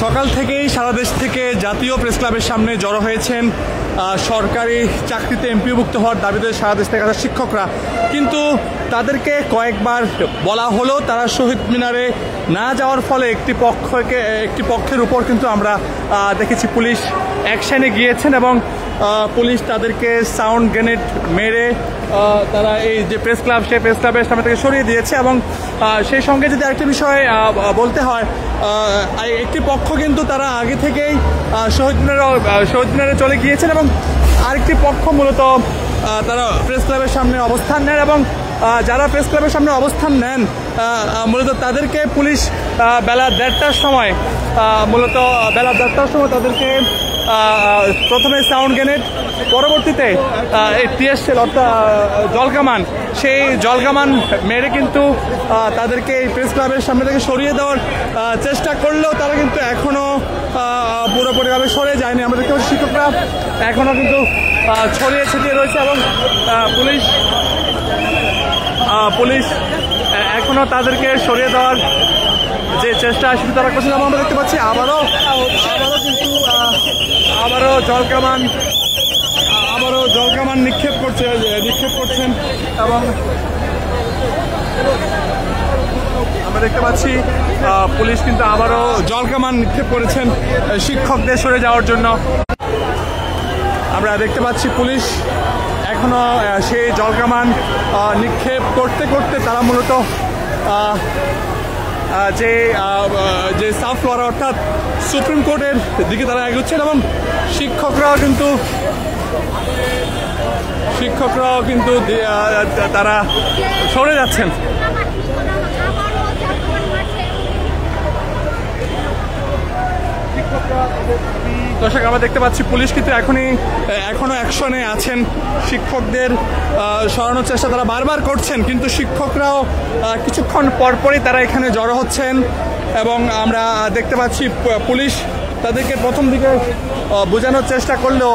সকাল থেকেই সারা দেশ থেকে জাতীয় প্রেস ক্লাবের সামনে জড়ো হয়েছেন সরকারি চাকরিতে এমপিওভুক্ত হওয়ার দাবিতে সারা দেশ থেকে আসা শিক্ষকরা। কিন্তু তাদেরকে কয়েকবার বলা হলো তারা শহীদ মিনারে না যাওয়ার ফলে একটি পক্ষের উপর কিন্তু আমরা দেখেছি পুলিশ অ্যাকশনে গিয়েছেন এবং পুলিশ তাদেরকে সাউন্ড গ্রেনেড মেরে তারা এই যে প্রেস ক্লাব সেই প্রেস ক্লাবের সামনে থেকে সরিয়ে দিয়েছে। এবং সেই সঙ্গে যদি আরেকটি বিষয় বলতে হয়, একটি পক্ষ কিন্তু তারা আগে থেকেই শহীদ মিনারে চলে গিয়েছেন এবং আরেকটি পক্ষ মূলত তারা প্রেস ক্লাবের সামনে অবস্থান নেন এবং যারা প্রেস ক্লাবের সামনে অবস্থান নেন মূলত তাদেরকে পুলিশ বেলা 1:30টার সময় তাদেরকে প্রথমে সাউন্ড গ্রেনেড, পরবর্তীতে এই টিএসএল অর্থাৎ জলকামান, সেই জলকামান মেরে কিন্তু তাদেরকে এই প্রেস ক্লাবের সামনে থেকে সরিয়ে দেওয়ার চেষ্টা করলেও তারা কিন্তু এখনও পুরোপুরিভাবে সরে যায়নি। আমরা দেখতে পাচ্ছি শিক্ষকরা এখনও কিন্তু ছড়িয়ে ছিটিয়ে রয়েছে এবং পুলিশ এখনও তাদেরকে সরিয়ে দেওয়ার যে চেষ্টা সেটা তারা করছে। আমরা দেখতে পাচ্ছি আবারও জলকামান নিক্ষেপ করছেন এবং আমরা দেখতে পাচ্ছি পুলিশ কিন্তু আবারও জলকামান নিক্ষেপ করেছেন শিক্ষকদের সরে যাওয়ার জন্য। আমরা দেখতে পাচ্ছি পুলিশ এখনো সেই জলকামান নিক্ষেপ করতে করতে তারা মূলত যে সাফ ফ্লোর অর্থাৎ সুপ্রিম কোর্টের দিকে তারা এগোচ্ছেন এবং শিক্ষকরাও কিন্তু তারা সরে যাচ্ছেন। দর্শক, আমরা দেখতে পাচ্ছি পুলিশ কিন্তু এখনো অ্যাকশনে আছেন। শিক্ষকদের সরানোর চেষ্টা তারা বারবার করছেন, কিন্তু শিক্ষকরাও কিছুক্ষণ পরপরই তারা এখানে জড়ো হচ্ছেন এবং আমরা দেখতে পাচ্ছি পুলিশ তাদেরকে প্রথম দিকে বোঝানোর চেষ্টা করলেও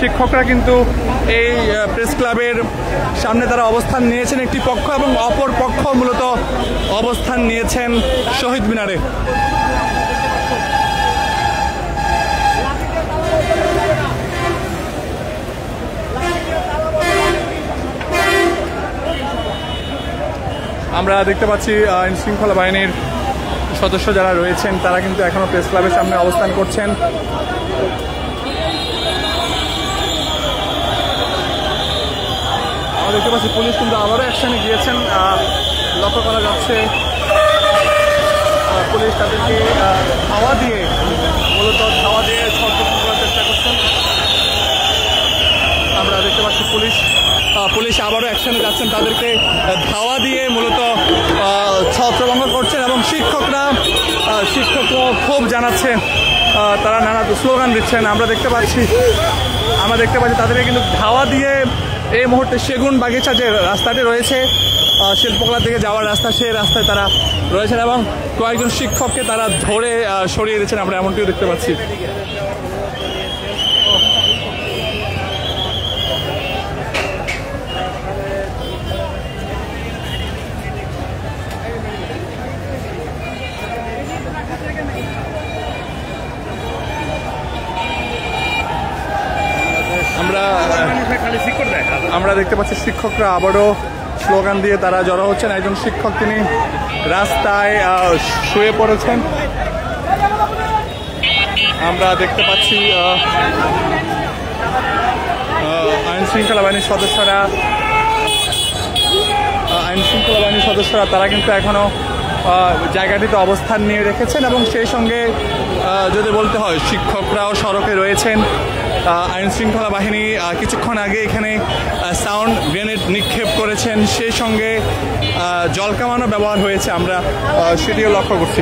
শিক্ষকরা কিন্তু এই প্রেস ক্লাবের সামনে তারা অবস্থান নিয়েছেন একটি পক্ষ এবং অপর পক্ষ মূলত অবস্থান নিয়েছেন শহীদ মিনারে। আমরা দেখতে পাচ্ছি আইন শৃঙ্খলা বাহিনীর সদস্য যারা রয়েছেন তারা কিন্তু এখনো প্রেস ক্লাবের সামনে অবস্থান করছেন। আমরা দেখতে পাচ্ছি পুলিশ কিন্তু আবারও অ্যাকশনে গিয়েছেন। লক্ষ্য করা যাচ্ছে পুলিশ তাদেরকে ধাওয়া দিয়ে ছটফট করার চেষ্টা করছেন। আমরা দেখতে পাচ্ছি পুলিশ আবারও অ্যাকশনে যাচ্ছেন, তাদেরকে ধাওয়া দিয়ে মূলত ছত্রভঙ্গ করছেন এবং শিক্ষকরা ক্ষোভ জানাচ্ছেন, তারা নানা স্লোগান দিচ্ছেন। আমরা দেখতে পাচ্ছি তাদেরকে কিন্তু ধাওয়া দিয়ে এই মুহূর্তে সেগুন বাগিচা যে রাস্তাটি রয়েছে শিল্পকলা থেকে যাওয়ার রাস্তা, সেই রাস্তায় তারা রয়েছেন এবং কয়েকজন শিক্ষককে তারা ধরে সরিয়ে দিচ্ছেন। আমরা এমনটিও দেখতে পাচ্ছি। আমরা দেখতে পাচ্ছি শিক্ষকরা আবারও স্লোগান দিয়ে তারা জড়ো হচ্ছেন। একজন শিক্ষক তিনি রাস্তায় শুয়ে পড়েছেন। আমরা দেখতে পাচ্ছি আইন শৃঙ্খলা বাহিনীর সদস্যরা তারা কিন্তু এখনো জায়গাটিতে অবস্থান নিয়ে রেখেছেন এবং সেই সঙ্গে যদি বলতে হয় শিক্ষকরাও সড়কে রয়েছেন। আইন শৃঙ্খলা বাহিনী কিছুক্ষণ আগে এখানে সাউন্ড গ্রেনেড নিক্ষেপ করেছেন, সেই সঙ্গে জলকামানও ব্যবহার হয়েছে, আমরা সেটিও লক্ষ্য করছি।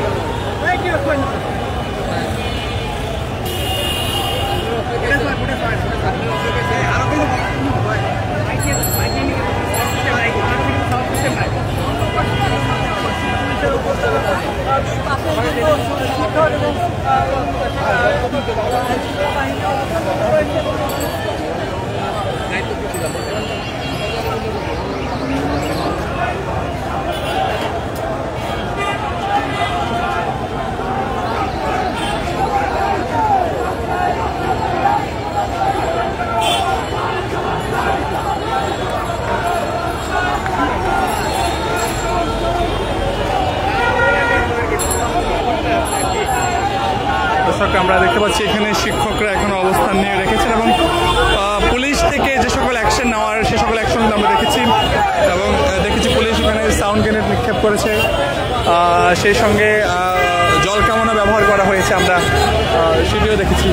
দর্শক আমরা দেখতে পাচ্ছি এখানে শিক্ষকরা এখনো অবস্থান নিয়ে রেখেছেন এবং পুলিশ থেকে যে সকল অ্যাকশন নেওয়ার সে সকল অ্যাকশন আমরা দেখেছি এবং দেখেছি পুলিশ এখানে সাউন্ড গ্রেনেড নিক্ষেপ করেছে, সেই সঙ্গে জল কামনা ব্যবহার করা হয়েছে আমরা সেটিও দেখেছি।